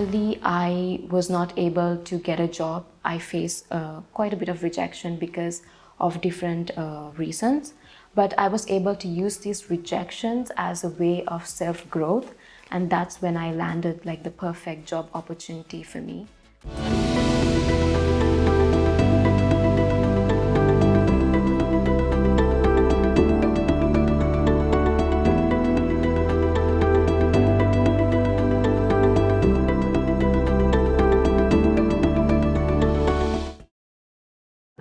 Initially, I was not able to get a job. I faced quite a bit of rejection because of different reasons. But I was able to use these rejections as a way of self-growth, and that's when I landed like the perfect job opportunity for me.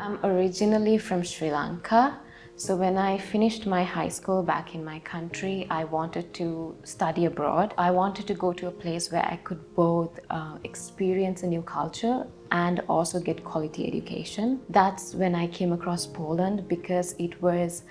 I'm originally from Sri Lanka. So when I finished my high school back in my country, I wanted to study abroad. I wanted to go to a place where I could both experience a new culture and also get quality education. That's when I came across Poland, because it was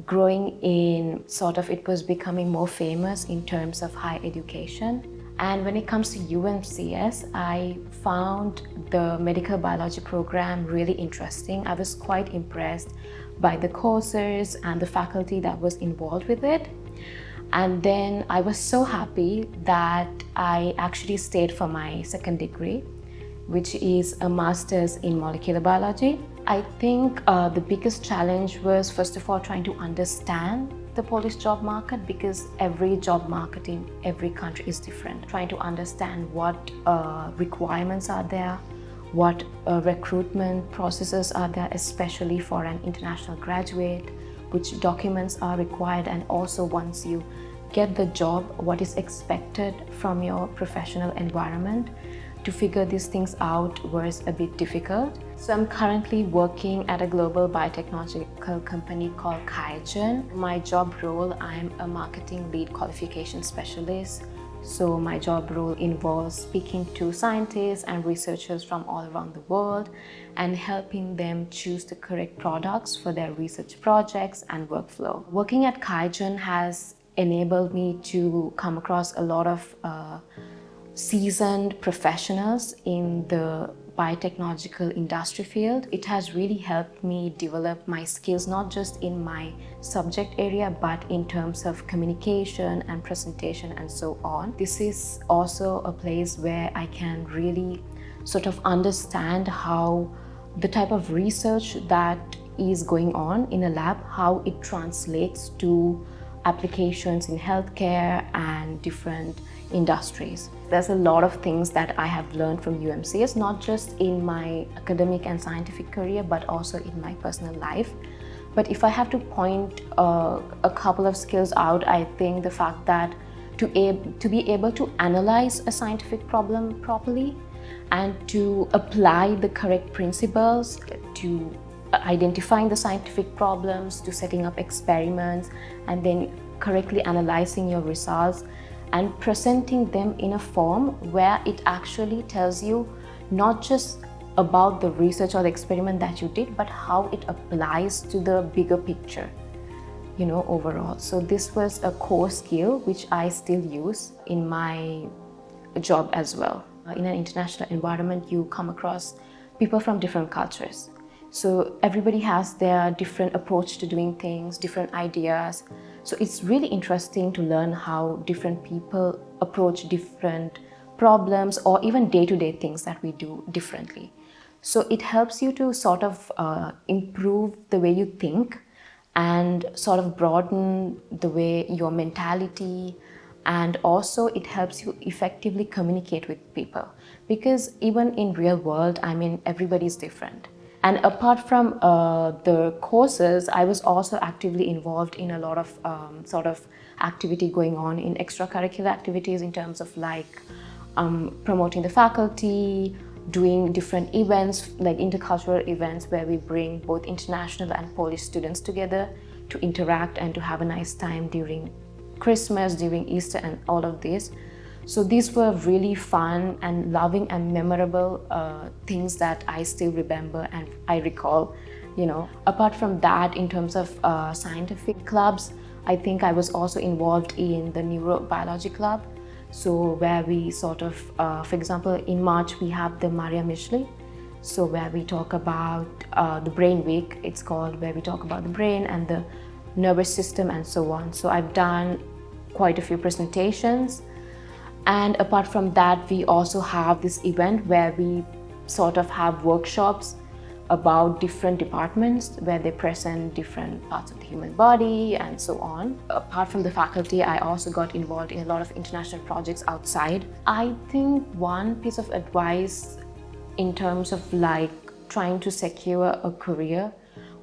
growing in it was becoming more famous in terms of higher education. And when it comes to UMCS, I found the medical biology program really interesting. I was quite impressed by the courses and the faculty that was involved with it. And then I was so happy that I actually stayed for my second degree, which is a master's in molecular biology. I think the biggest challenge was, first of all, trying to understand the Polish job market, because every job market in every country is different. Trying to understand what requirements are there, what recruitment processes are there, especially for an international graduate, which documents are required, and also once you get the job, what is expected from your professional environment. To figure these things out was a bit difficult. So I'm currently working at a global biotechnological company called QIAGEN. My job role, I'm a marketing lead qualification specialist. So my job role involves speaking to scientists and researchers from all around the world and helping them choose the correct products for their research projects and workflow. Working at QIAGEN has enabled me to come across a lot of seasoned professionals in the biotechnological industry field. It has really helped me develop my skills, not just in my subject area, but in terms of communication and presentation and so on. This is also a place where I can really understand how the type of research that is going on in a lab, how it translates to applications in healthcare and different industries. There's a lot of things that I have learned from UMCS, not just in my academic and scientific career, but also in my personal life. But if I have to point a couple of skills out, I think the fact that to be able to analyze a scientific problem properly and to apply the correct principles to identifying the scientific problems, to setting up experiments, and then correctly analyzing your results and presenting them in a form where it actually tells you not just about the research or the experiment that you did, but how it applies to the bigger picture, overall. So this was a core skill which I still use in my job as well. In an international environment, you come across people from different cultures. So everybody has their different approach to doing things, different ideas. So it's really interesting to learn how different people approach different problems or even day-to-day things that we do differently. So it helps you to improve the way you think and broaden the way your mentality, and also it helps you effectively communicate with people, because even in real world, everybody's different. And apart from the courses, I was also actively involved in a lot of activity going on in extracurricular activities in terms of promoting the faculty, doing different events like intercultural events where we bring both international and Polish students together to interact and to have a nice time during Christmas, during Easter and all of this. So these were really fun and loving and memorable things that I still remember and I recall, Apart from that, in terms of scientific clubs, I think I was also involved in the neurobiology club. So where we for example, in March, we have the Maria Michelli. So where we talk about the Brain Week, it's called, where we talk about the brain and the nervous system and so on. So I've done quite a few presentations. And apart from that, we also have this event where we sort of have workshops about different departments where they present different parts of the human body and so on. Apart from the faculty, I also got involved in a lot of international projects outside. I think one piece of advice in terms of like trying to secure a career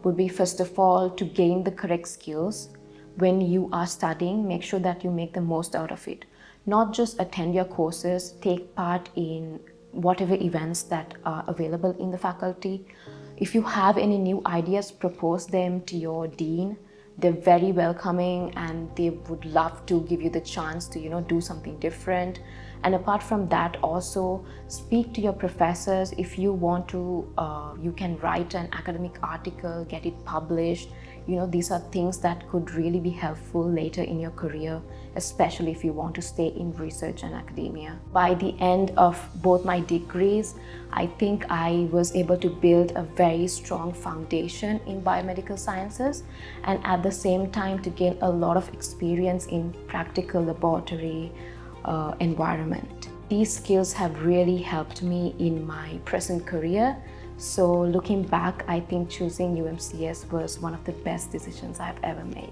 would be, first of all, to gain the correct skills. When you are studying, make sure that you make the most out of it. Not just attend your courses, take part in whatever events that are available in the faculty. If you have any new ideas, propose them to your dean. They're very welcoming and they would love to give you the chance to, do something different. And apart from that, also speak to your professors. If you want to, you can write an academic article, get it published. These are things that could really be helpful later in your career, especially if you want to stay in research and academia. By the end of both my degrees, I think I was able to build a very strong foundation in biomedical sciences, and at the same time to gain a lot of experience in practical laboratory environment. These skills have really helped me in my present career. So looking back, I think choosing UMCS was one of the best decisions I've ever made.